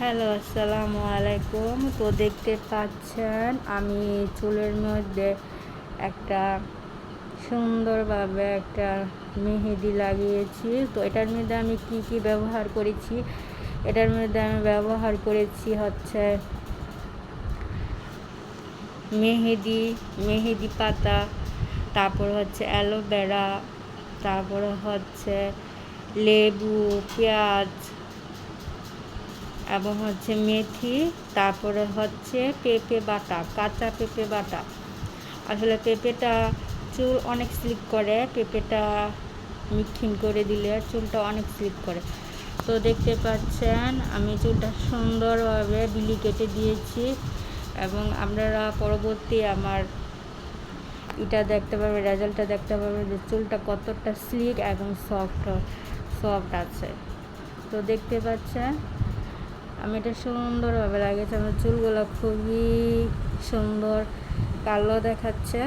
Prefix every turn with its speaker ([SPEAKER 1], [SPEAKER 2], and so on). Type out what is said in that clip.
[SPEAKER 1] Hello, আসসালামু আলাইকুম। তো দেখতে পাচ্ছেন আমি চুলের মধ্যে একটা সুন্দরভাবে একটা মেহেদি লাগিয়েছি। তো এটার মধ্যে আমি কি ব্যবহার করেছি, এটার মধ্যে আমি ব্যবহার করেছি হচ্ছে মেহেদি পাতা, তারপর হচ্ছে অ্যালোভেরা, তারপরে হচ্ছে লেবু, পেঁয়াজ এবং হচ্ছে মেথি, তারপরে হচ্ছে পেঁপে বাটা, কাঁচা পেঁপে বাটা। আসলে পেঁপেটা চুল অনেক স্লিপ করে, পেঁপেটা মিক্সিং করে দিলে চুলটা অনেক স্লিপ করে। তো দেখতে পাচ্ছেন আমি চুলটা সুন্দরভাবে বিলি কেটে দিয়েছি এবং আপনারা পরবর্তী আমার এটা দেখতে পারবেন, রেজাল্টটা দেখতে পারবেন যে চুলটা কতটা স্লিক এবং সফট আছে। তো দেখতে পাচ্ছেন আমি এটা সুন্দরভাবে লাগিয়েছি। আমার চুলগুলো খুবই সুন্দর কালো দেখাচ্ছে।